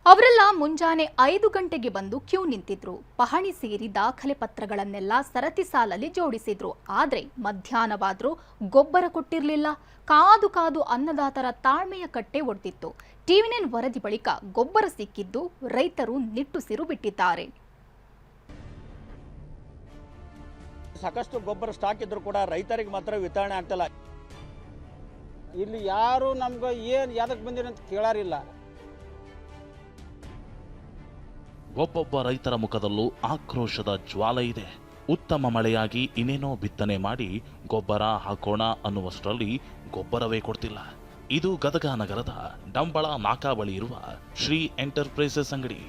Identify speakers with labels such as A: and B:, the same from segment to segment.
A: ಅವರೆಲ್ಲ ಮುಂಜಾನೆ 5 ಗಂಟೆಗೆ ಬಂದು ಕ್ಯೂ ನಿಂತಿದ್ರು. ಪಹಣಿ ಸೇರಿ ದಾಖಲೆ ಪತ್ರಗಳನ್ನೆಲ್ಲ ಸರತಿ ಸಾಲಲ್ಲಿ ಜೋಡಿಸಿದ್ರು. ಆದ್ರೆ ಮಧ್ಯಾಹ್ನವಾದ್ರೂ ಗೊಬ್ಬರ ಕೊಟ್ಟಿರಲಿಲ್ಲ. ಕಾದು ಕಾದು ಅನ್ನದಾತರ ತಾಳ್ಮೆಯ ಕಟ್ಟೆ ಒಡೆದಿತ್ತು. ಟಿವಿ9 ವರದಿ ಬಳಿಕ ಗೊಬ್ಬರ ಸಿಕ್ಕಿದ್ದು ರೈತರು ನಿಟ್ಟುಸಿರು ಬಿಟ್ಟಿದ್ದಾರೆ.
B: ಸಾಕಷ್ಟು ಗೊಬ್ಬರ ಸ್ಟಾಕ್ ಇದ್ರೂ ಕೂಡ ರೈತರಿಗೆ ಮಾತ್ರ ವಿತರಣೆ ಆಗ್ತಿಲ್ಲ.
C: ಇಲ್ಲಿ ಯಾರು ನಮ್ಗೆ ಏನು ಯಾದಕ್ಕೆ ಬಂದಿರ ಅಂತ ಕೇಳಾರಿಲ್ಲ.
D: ಒಬ್ಬೊಬ್ಬ ರೈತರ ಮುಖದಲ್ಲೂ ಆಕ್ರೋಶದ ಜ್ವಾಲೆ ಇದೆ. ಉತ್ತಮ ಮಳೆಯಾಗಿ ಇನ್ನೇನೋ ಬಿತ್ತನೆ ಮಾಡಿ ಗೊಬ್ಬರ ಹಾಕೋಣ ಅನ್ನುವಷ್ಟರಲ್ಲಿ ಗೊಬ್ಬರವೇ ಕೊಡ್ತಿಲ್ಲ. ಇದು ಗದಗ ನಗರದ ಡಂಬಳ ನಾಕಾ ಬಳಿ ಇರುವ ಶ್ರೀ ಎಂಟರ್ಪ್ರೈಸಸ್ ಅಂಗಡಿ.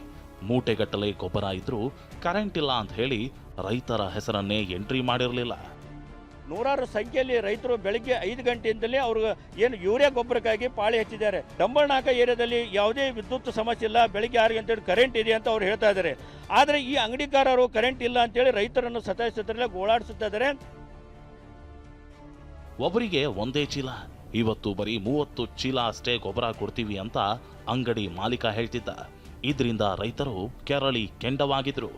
D: ಮೂಟೆಗಟ್ಟಲೆ ಗೊಬ್ಬರ ಇದ್ರೂ ಕರೆಂಟ್ ಇಲ್ಲ ಅಂತ ಹೇಳಿ ರೈತರ ಹೆಸರನ್ನೇ ಎಂಟ್ರಿ ಮಾಡಿರಲಿಲ್ಲ.
B: ನೂರಾರು ಸಂಖ್ಯೆಯಲ್ಲಿ ರೈತರು ಬೆಳಗ್ಗೆ 5 ಗಂಟೆಯಿಂದಲೇ ಅವ್ರಿಗೆ ಏನು ಯೂರಿಯಾ ಗೊಬ್ಬರಕ್ಕಾಗಿ ಪಾಳಿ ಹಚ್ಚಿದ್ದಾರೆ. ಡಂಬಳನಾಕ ಏರಿಯಾದಲ್ಲಿ ಯಾವುದೇ ವಿದ್ಯುತ್ ಸಮಸ್ಯೆ ಇಲ್ಲ, ಬೆಳಗ್ಗೆ 6 ಗಂಟೆ ಕರೆಂಟ್ ಇದೆ ಅಂತ ಅವ್ರು ಹೇಳ್ತಾ ಇದ್ದಾರೆ. ಆದರೆ ಈ ಅಂಗಡಿಕಾರರು ಕರೆಂಟ್ ಇಲ್ಲ ಅಂತೇಳಿ ರೈತರನ್ನು ಸತಾಯಿಸುತ್ತಾರೆ, ಗೋಳಾಡಿಸುತ್ತಾ ಇದ್ದಾರೆ.
D: ಒಬ್ಬರಿಗೆ ಒಂದೇ ಚೀಲ, ಇವತ್ತು ಬರೀ 30 ಚೀಲ ಅಷ್ಟೇ ಗೊಬ್ಬರ ಕೊಡ್ತೀವಿ ಅಂತ ಅಂಗಡಿ ಮಾಲೀಕ ಹೇಳ್ತಿದ್ದ. ಇದರಿಂದ ರೈತರು ಕೆರಳಿ ಕೆಂಡವಾಗಿದ್ರು.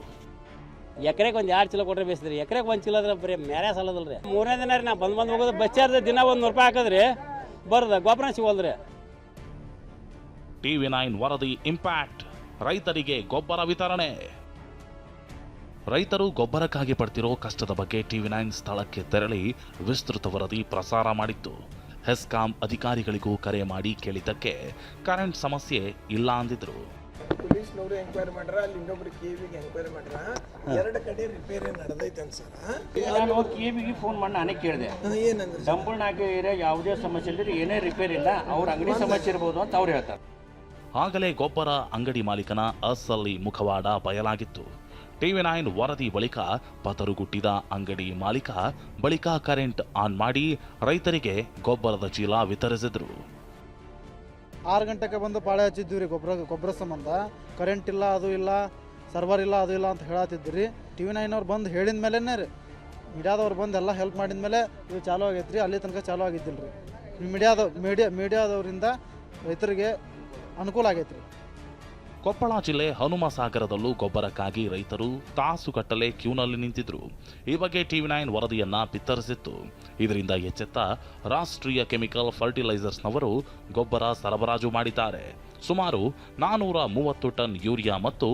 C: ಎಕರೆಗೆ ಒಂದು 2 ಚೀಲ ಕೊಟ್ಟರೆ ಬೇಯಿಸ್ತೀರಿ, ಎಕರೆಗೆ 1 ಚೀಲ ಅಂದ್ರೆ ಬರೀ ಮೇರೆ ಸಾಲದಲ್ರಿ. 3ನೇ ದಿನ ರೀ ನಾ ಬಂದು ಹೋಗೋದು ಬಚ್ಚಾರ್ದ ದಿನ 100 ರೂಪಾಯಿ ಹಾಕಿದ್ರಿ ಬರೋದ ಗೊಬ್ಬರ ಸಿಗೋಲ್ರಿ.
D: ಟಿವಿ9 ವರದಿ ಇಂಪ್ಯಾಕ್ಟ್. ರೈತರಿಗೆ ಗೊಬ್ಬರ ವಿತರಣೆ. ರೈತರು ಗೊಬ್ಬರಕ್ಕಾಗಿ ಪಡ್ತಿರೋ ಕಷ್ಟದ ಬಗ್ಗೆ ಟಿವಿ9 ಸ್ಥಳಕ್ಕೆ ತೆರಳಿ ವಿಸ್ತೃತ ವರದಿ ಪ್ರಸಾರ ಮಾಡಿತ್ತು. ಹೆಸ್ಕಾಂ ಅಧಿಕಾರಿಗಳಿಗೂ ಕರೆ ಮಾಡಿ ಕೇಳಿದ್ದಕ್ಕೆ ಕರೆಂಟ್ ಸಮಸ್ಯೆ ಇಲ್ಲ ಅಂದಿದ್ರು.
E: ಪೊಲೀಸ್ನವರು ಎಂಕ್ವೈರಿ ಮಾಡ್ರ, ಅಲ್ಲಿ ಇನ್ನೊಬ್ರು ಕೆವಿಗೆ ಎಂಕ್ವೈರಿ ಮಾಡ್ರ, 2 ಕಡೆ ರಿಪೇರಿ ನಡೆದೈತೆ ಅನ್ಸರ.
B: ನಾನು ಕೆವಿಗೆ ಫೋನ್ ಮಾಡಿ ನಾನೇ ಕೇಳಿದೆ,
E: ಏನಂದ್ರೆ
B: ಡಂಬಳನಾಕ ಏರಿಯಾ ಯಾವುದೇ ಸಮಸ್ಯೆ ಇಲ್ಲದ್ರೆ ಏನೇ ರಿಪೇರಿ ಇಲ್ಲ, ಅವ್ರ ಅಂಗಡಿ ಸಮಸ್ಯೆ ಇರ್ಬೋದು ಅಂತ ಅವ್ರು ಹೇಳ್ತಾರೆ.
D: ಆಗಲೇ ಗೊಬ್ಬರ ಅಂಗಡಿ ಮಾಲೀಕನ ಅಸಲಿ ಮುಖವಾಡ ಬಯಲಾಗಿತ್ತು. ಟಿವಿ9 ವರದಿ ಬಳಿಕ ಪತರುಗುಟ್ಟಿದ ಅಂಗಡಿ ಮಾಲೀಕ ಬಳಿಕ ಕರೆಂಟ್ ಆನ್ ಮಾಡಿ ರೈತರಿಗೆ ಗೊಬ್ಬರದ ಚೀಲ ವಿತರಿಸಿದ್ರು.
F: 6 ಗಂಟೆಗೆ ಬಂದು ಪಾಳೆ ಹಚ್ಚಿದ್ವಿ ರೀ. ಗೊಬ್ಬರ ಸಂಬಂಧ ಕರೆಂಟ್ ಇಲ್ಲ, ಅದು ಇಲ್ಲ, ಸರ್ವರ್ ಇಲ್ಲ, ಅದು ಇಲ್ಲ ಅಂತ ಹೇಳತ್ತಿದ್ರಿ. ಟಿವಿ9 ಅವ್ರು ಬಂದು ಹೇಳಿದ ಮೇಲೇ ರೀ, ಮೀಡಿಯಾದವ್ರು ಬಂದು ಎಲ್ಲ ಹೆಲ್ಪ್ ಮಾಡಿದ ಮೇಲೆ ಇದು ಚಾಲೂ ಆಗೈತೆ ರೀ. ಅಲ್ಲಿ ತನಕ ಚಾಲೂ ಆಗಿದ್ದಿಲ್ಲ ರೀ. ಮೀಡಿಯಾದವರಿಂದ ರೈತರಿಗೆ ಅನುಕೂಲ ಆಗೈತೆ ರೀ.
D: ಕೊಪ್ಪಳ ಜಿಲ್ಲೆ ಹನುಮಸಾಗರದಲ್ಲೂ ಗೊಬ್ಬರಕ್ಕಾಗಿ ರೈತರು ತಾಸುಗಟ್ಟಲೆ ಕ್ಯೂನಲ್ಲಿ ನಿಂತಿದ್ರು. ಈ ಬಗ್ಗೆ ಟಿವಿ9 ವರದಿಯನ್ನ ಬಿತ್ತರಿಸಿತ್ತು. ಇದರಿಂದ ಎಚ್ಚೆತ್ತ ರಾಷ್ಟ್ರೀಯ ಕೆಮಿಕಲ್ ಫರ್ಟಿಲೈಸರ್ಸ್ನವರು ಗೊಬ್ಬರ ಸರಬರಾಜು ಮಾಡಿದ್ದಾರೆ. ಸುಮಾರು 430 ಟನ್ ಯೂರಿಯಾ ಮತ್ತು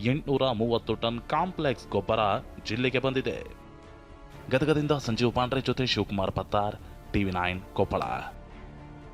D: 830 ಟನ್ ಕಾಂಪ್ಲೆಕ್ಸ್ ಗೊಬ್ಬರ ಜಿಲ್ಲೆಗೆ ಬಂದಿದೆ. ಗದಗದಿಂದ ಸಂಜೀವ್ ಪಾಂಡ್ರೆ ಜೊತೆ ಶಿವಕುಮಾರ್ ಪತ್ತಾರ್, ಟಿವಿ9 ಕೊಪ್ಪಳ.